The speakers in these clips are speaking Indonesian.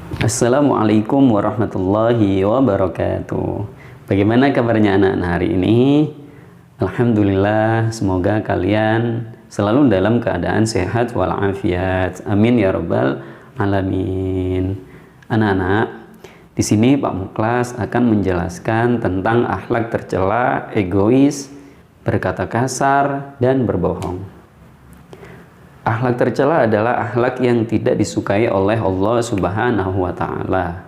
Assalamualaikum warahmatullahi wabarakatuh. Bagaimana kabarnya anak-anak hari ini? Alhamdulillah, semoga kalian selalu dalam keadaan sehat walafiat. Amin ya rabbal alamin. Anak-anak, di sini Pak Muklas akan menjelaskan tentang akhlak tercela, egois, berkata kasar, dan berbohong. Akhlak tercela adalah akhlak yang tidak disukai oleh Allah Subhanahu wa Ta'ala.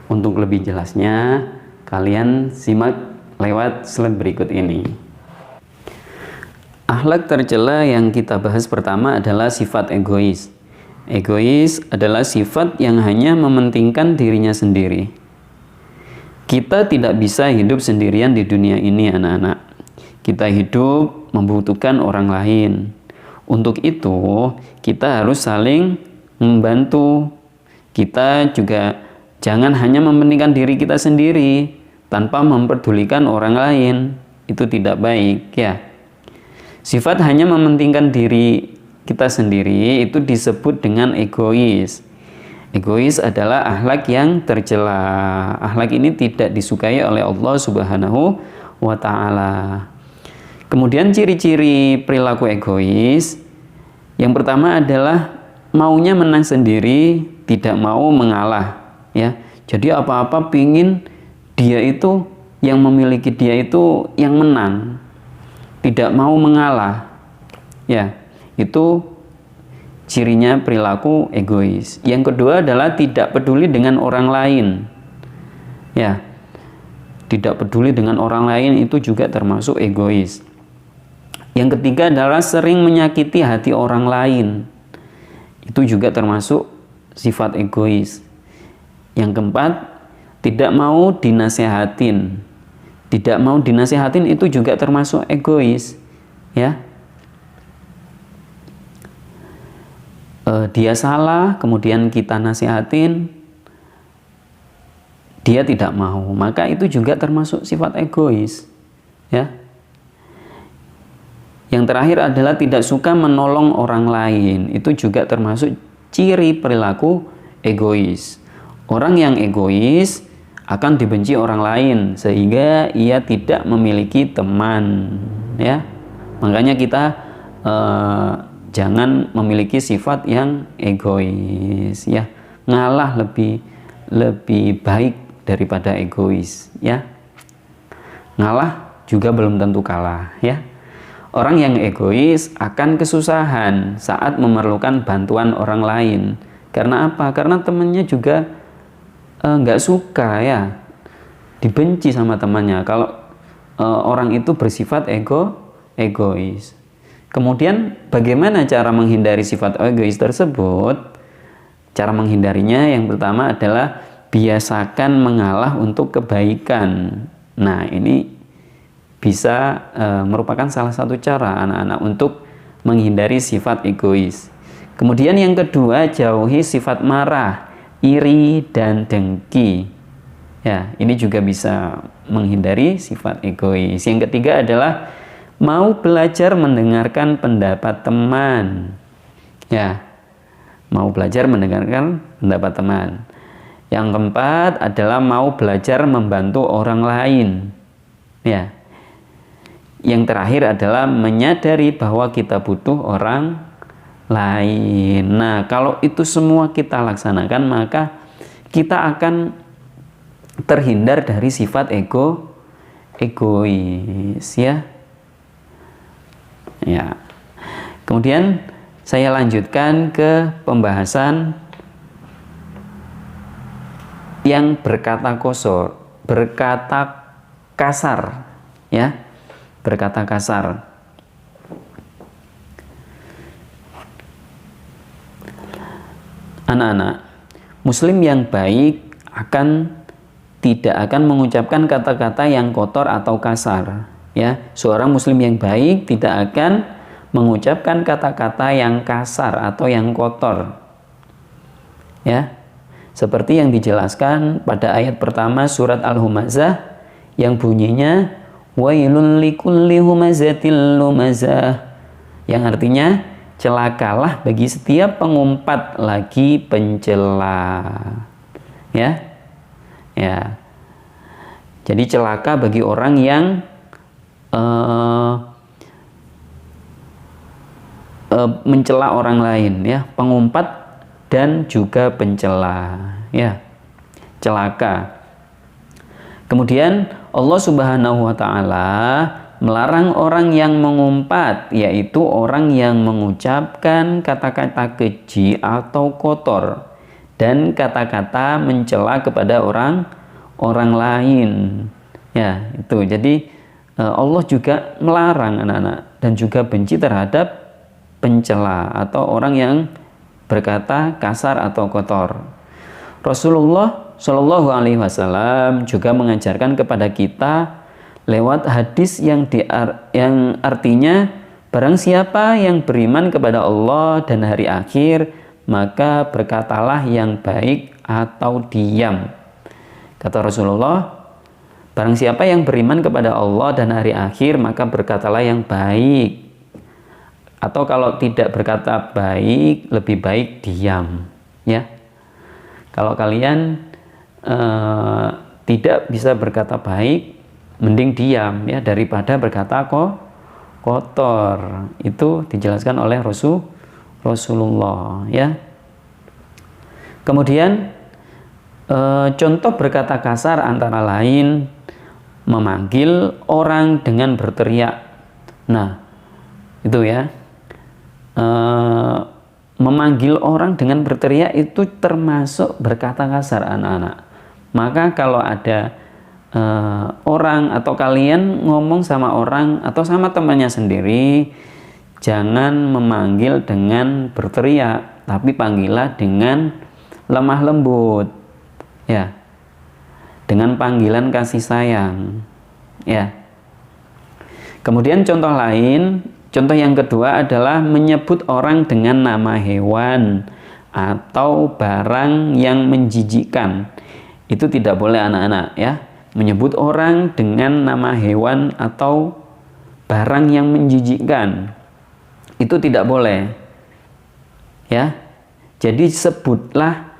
Untuk lebih jelasnya, kalian simak lewat slide berikut ini. Akhlak tercela yang kita bahas pertama adalah sifat egois. Egois adalah sifat yang hanya mementingkan dirinya sendiri. Kita tidak bisa hidup sendirian di dunia ini, anak-anak. Kita hidup membutuhkan orang lain. Untuk itu, kita harus saling membantu. Kita juga jangan hanya mementingkan diri kita sendiri tanpa memperdulikan orang lain. Itu tidak baik, ya. Sifat hanya mementingkan diri kita sendiri itu disebut dengan egois. Egois adalah akhlak yang tercela. Akhlak ini tidak disukai oleh Allah Subhanahu wa Ta'ala. Kemudian ciri-ciri perilaku egois, yang pertama adalah maunya menang sendiri, tidak mau mengalah, ya. Jadi apa-apa pingin dia itu yang memiliki, dia itu yang menang, tidak mau mengalah, ya. Itu cirinya perilaku egois. Yang kedua adalah tidak peduli dengan orang lain, ya. Tidak peduli dengan orang lain itu juga termasuk egois. Yang ketiga adalah sering menyakiti hati orang lain. Itu juga termasuk sifat egois. Yang keempat, tidak mau dinasehatin. Tidak mau dinasehatin itu juga termasuk egois, ya. Dia salah, kemudian kita nasihatin, dia tidak mau, maka itu juga termasuk sifat egois, ya. Yang terakhir adalah tidak suka menolong orang lain. Itu juga termasuk ciri perilaku egois. Orang yang egois akan dibenci orang lain sehingga ia tidak memiliki teman, ya. Makanya kita jangan memiliki sifat yang egois, ya. Ngalah lebih baik daripada egois, ya. Ngalah juga belum tentu kalah, ya. Orang yang egois akan kesusahan saat memerlukan bantuan orang lain. Karena apa? Karena temannya juga nggak suka, ya, dibenci sama temannya. Kalau orang itu bersifat egois. Kemudian bagaimana cara menghindari sifat egois tersebut? Cara menghindarinya yang pertama adalah biasakan mengalah untuk kebaikan. Nah, ini bisa merupakan salah satu cara anak-anak untuk menghindari sifat egois. Kemudian yang kedua, jauhi sifat marah, iri, dan dengki. Ya, ini juga bisa menghindari sifat egois. Yang ketiga adalah mau belajar mendengarkan pendapat teman. Ya, mau belajar mendengarkan pendapat teman. Yang keempat adalah mau belajar membantu orang lain. Ya. Yang terakhir adalah menyadari bahwa kita butuh orang lain. Nah, kalau itu semua kita laksanakan, maka kita akan terhindar dari sifat egois, ya. Ya. Kemudian saya lanjutkan ke pembahasan yang berkata kasar, ya. Berkata kasar. Anak-anak, muslim yang baik tidak akan mengucapkan kata-kata yang kotor atau kasar, ya. Seorang muslim yang baik tidak akan mengucapkan kata-kata yang kasar atau yang kotor, ya. Seperti yang dijelaskan pada ayat pertama surat Al-Humazah yang bunyinya wailul likulli humazatil lumazah, yang artinya celakalah bagi setiap pengumpat lagi pencela. Ya. Ya. Jadi celaka bagi orang yang mencela orang lain, ya, pengumpat dan juga pencela, ya, celaka. Kemudian Allah Subhanahu wa taala melarang orang yang mengumpat, yaitu orang yang mengucapkan kata-kata keji atau kotor dan kata-kata mencela kepada orang lain. Ya, itu. Jadi Allah juga melarang anak-anak dan juga benci terhadap pencela atau orang yang berkata kasar atau kotor. Rasulullah Shallallahu Alaihi Wasallam juga mengajarkan kepada kita lewat hadis yang artinya barang siapa yang beriman kepada Allah dan hari akhir, maka berkatalah yang baik atau diam. Kata Rasulullah, barang siapa yang beriman kepada Allah dan hari akhir, maka berkatalah yang baik. Atau kalau tidak berkata baik, lebih baik diam, ya. Kalau kalian tidak bisa berkata baik, mending diam, ya, daripada berkata kotor. Itu dijelaskan oleh Rasulullah, ya. Kemudian contoh berkata kasar antara lain memanggil orang dengan berteriak. Nah, itu ya. Memanggil orang dengan berteriak itu termasuk berkata kasar anak-anak. Maka kalau ada orang atau kalian ngomong sama orang atau sama temannya sendiri, jangan memanggil dengan berteriak, tapi panggillah dengan lemah lembut, ya, dengan panggilan kasih sayang, ya. Kemudian contoh lain. Contoh yang kedua adalah menyebut orang dengan nama hewan atau barang yang menjijikkan. Itu tidak boleh anak-anak, ya. Menyebut orang dengan nama hewan atau barang yang menjijikkan. Itu tidak boleh. Ya. Jadi sebutlah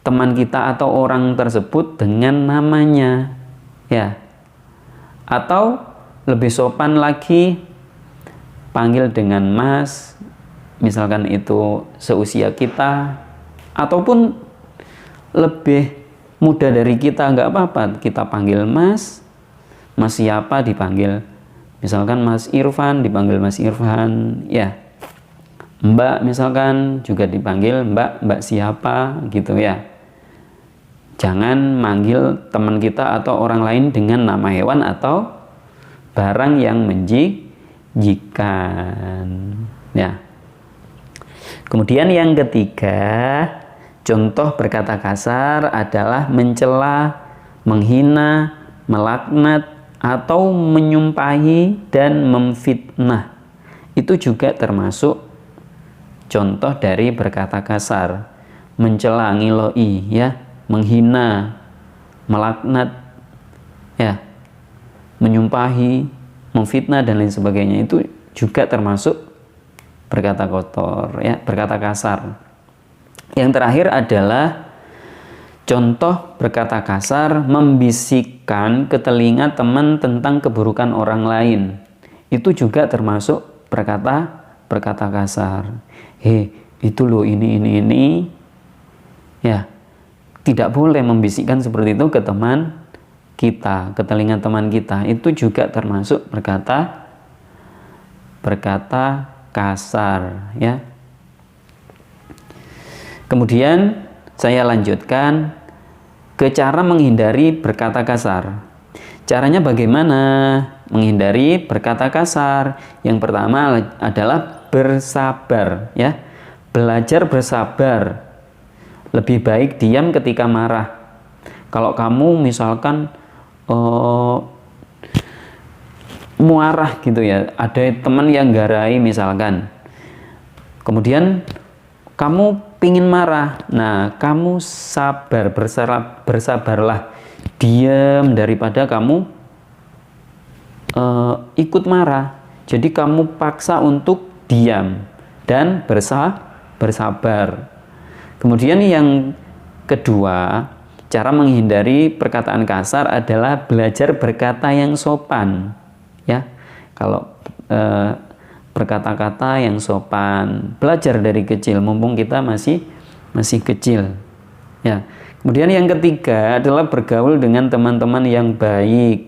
teman kita atau orang tersebut dengan namanya, ya. Atau lebih sopan lagi, panggil dengan mas, misalkan itu seusia kita, ataupun lebih muda dari kita, nggak apa-apa, kita panggil mas siapa dipanggil, misalkan Mas Irfan dipanggil Mas Irfan, ya. Mbak misalkan juga dipanggil mbak siapa, gitu ya. Jangan manggil teman kita atau orang lain dengan nama hewan atau barang yang menjijikan, ya. Kemudian yang ketiga, contoh berkata kasar adalah mencela, menghina, melaknat, atau menyumpahi dan memfitnah. Itu juga termasuk contoh dari berkata kasar. Mencela, ngiloi, ya, menghina, melaknat, ya, menyumpahi, memfitnah dan lain sebagainya, itu juga termasuk berkata kotor, ya, berkata kasar. Yang terakhir adalah contoh berkata kasar membisikkan ke telinga teman tentang keburukan orang lain. Itu juga termasuk berkata kasar. Itu loh ini. Ya, tidak boleh membisikkan seperti itu ke teman kita, ke telinga teman kita. Itu juga termasuk berkata kasar, ya. Kemudian saya lanjutkan ke cara menghindari berkata kasar. Caranya bagaimana menghindari berkata kasar? Yang pertama adalah bersabar, ya. Belajar bersabar. Lebih baik diam ketika marah. Kalau kamu misalkan marah gitu ya, ada teman yang garai misalkan, kemudian kamu pingin marah, nah kamu bersabarlah, diam daripada kamu ikut marah. Jadi kamu paksa untuk diam, dan bersabar. Kemudian yang kedua, cara menghindari perkataan kasar adalah belajar berkata yang sopan. Ya, kalau berkata-kata yang sopan, belajar dari kecil, mumpung kita masih kecil. Ya. Kemudian yang ketiga adalah bergaul dengan teman-teman yang baik.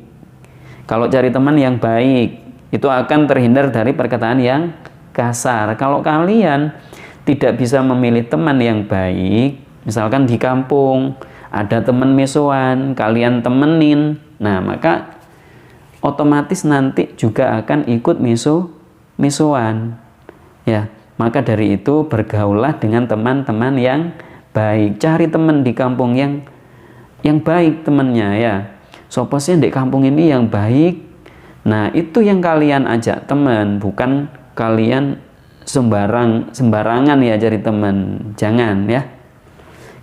Kalau cari teman yang baik, itu akan terhindar dari perkataan yang kasar. Kalau kalian tidak bisa memilih teman yang baik, misalkan di kampung ada teman mesoan, kalian temenin, nah maka otomatis nanti juga akan ikut mesoan. Ya, maka dari itu bergaullah dengan teman-teman yang baik. Cari teman di kampung yang baik temannya ya. Soposnya di kampung ini yang baik. Nah, itu yang kalian ajak teman, bukan kalian sembarangan ya cari teman. Jangan ya.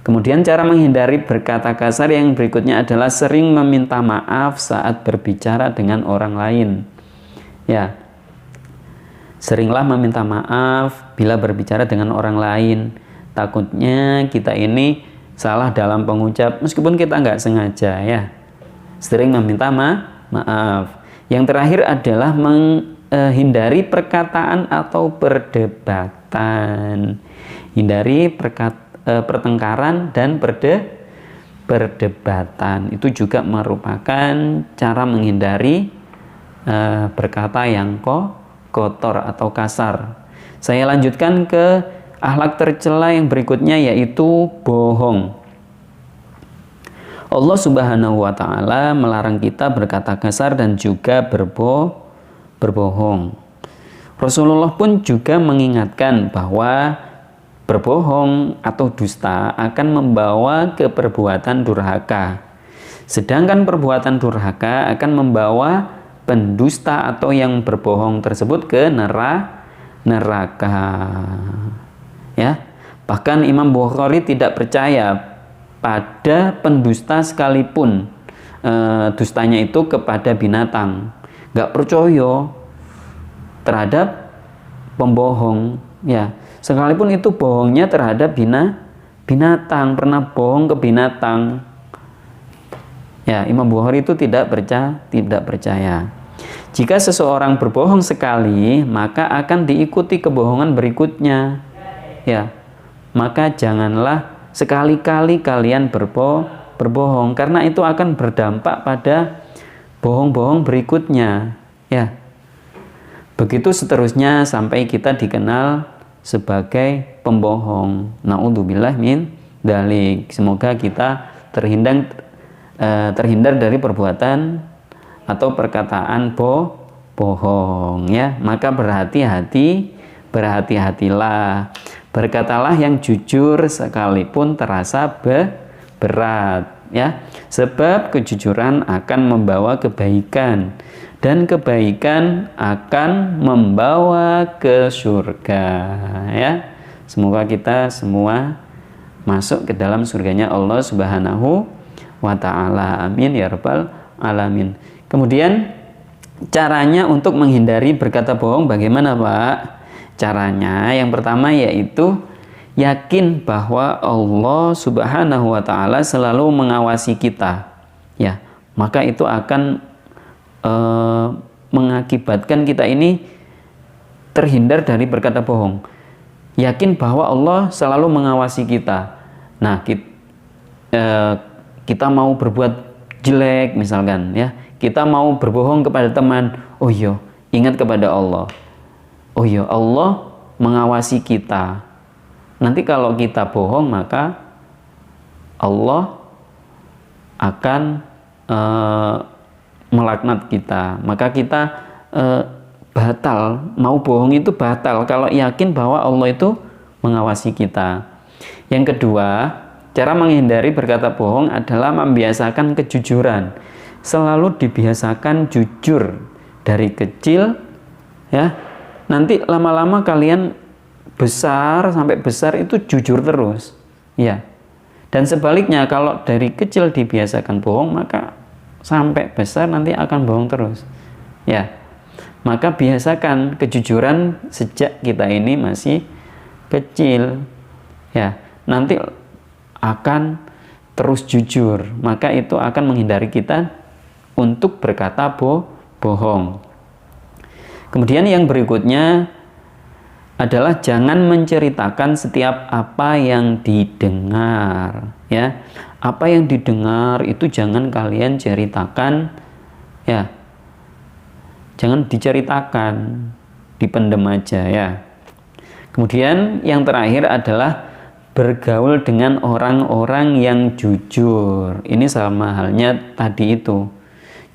Kemudian cara menghindari berkata kasar yang berikutnya adalah sering meminta maaf saat berbicara dengan orang lain. Ya. Seringlah meminta maaf bila berbicara dengan orang lain. Takutnya kita ini salah dalam pengucap meskipun kita nggak sengaja ya. Sering meminta maaf. Yang terakhir adalah menghindari perkataan atau perdebatan. Hindari pertengkaran dan perdebatan. Itu juga merupakan cara menghindari berkata yang kotor atau kasar. Saya lanjutkan ke akhlak tercela yang berikutnya, yaitu bohong. Allah Subhanahu wa Ta'ala melarang kita berkata kasar dan juga berbohong. Rasulullah pun juga mengingatkan bahwa berbohong atau dusta akan membawa ke perbuatan durhaka. Sedangkan perbuatan durhaka akan membawa pendusta atau yang berbohong tersebut ke neraka. Ya, bahkan Imam Bukhari tidak percaya pada pendusta sekalipun dustanya itu kepada binatang. Nggak percaya terhadap pembohong. Ya, sekalipun itu bohongnya terhadap binatang, pernah bohong ke binatang. Ya, Imam Bukhari itu tidak percaya. Jika seseorang berbohong sekali, maka akan diikuti kebohongan berikutnya. Ya, maka janganlah sekali-kali kalian berbohong, karena itu akan berdampak pada bohong-bohong berikutnya. Ya, begitu seterusnya sampai kita dikenal sebagai pembohong. Naudzubillah min dzalik. Semoga kita terhindar dari perbuatan atau perkataan bohong. Ya, maka berhati-hatilah. Berkatalah yang jujur sekalipun terasa berat, ya. Sebab kejujuran akan membawa kebaikan dan kebaikan akan membawa ke surga, ya. Semoga kita semua masuk ke dalam surganya Allah Subhanahu wa Ta'ala. Amin ya rabbal alamin. Kemudian caranya untuk menghindari berkata bohong bagaimana, Pak? Caranya yang pertama yaitu yakin bahwa Allah Subhanahu wa Ta'ala selalu mengawasi kita. Ya, maka itu akan mengakibatkan kita ini terhindar dari berkata bohong. Yakin bahwa Allah selalu mengawasi kita. Nah, kita mau berbuat jelek misalkan, ya, kita mau berbohong kepada teman, oh iya, ingat kepada Allah. Oh iya, Allah mengawasi kita. Nanti kalau kita bohong, maka Allah akan melaknat kita. Maka kita batal, mau bohong itu batal kalau yakin bahwa Allah itu mengawasi kita. Yang kedua, cara menghindari berkata bohong adalah membiasakan kejujuran. Selalu dibiasakan jujur dari kecil, ya. Nanti lama-lama kalian sampai besar itu jujur terus, ya. Dan sebaliknya, kalau dari kecil dibiasakan bohong, maka sampai besar nanti akan bohong terus, ya. Maka biasakan kejujuran sejak kita ini masih kecil. Ya, nanti akan terus jujur, maka itu akan menghindari kita untuk berkata bohong. Kemudian yang berikutnya adalah jangan menceritakan setiap apa yang didengar, ya. Apa yang didengar itu jangan kalian ceritakan, ya. Jangan diceritakan, dipendem aja, ya. Kemudian yang terakhir adalah bergaul dengan orang-orang yang jujur. Ini sama halnya tadi itu.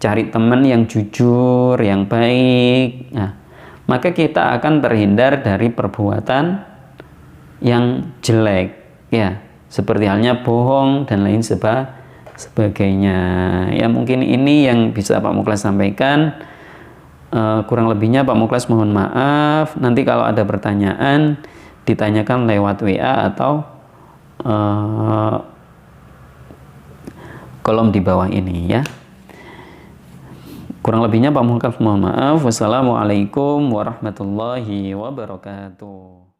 Cari teman yang jujur, yang baik. Nah, maka kita akan terhindar dari perbuatan yang jelek, ya. Seperti halnya bohong dan lain sebagainya. Ya, mungkin ini yang bisa Pak Muklas sampaikan. Kurang lebihnya Pak Muklas mohon maaf. Nanti kalau ada pertanyaan ditanyakan lewat WA atau kolom di bawah ini, ya. Kurang lebihnya Pak Muklas mohon maaf. Wassalamualaikum warahmatullahi wabarakatuh.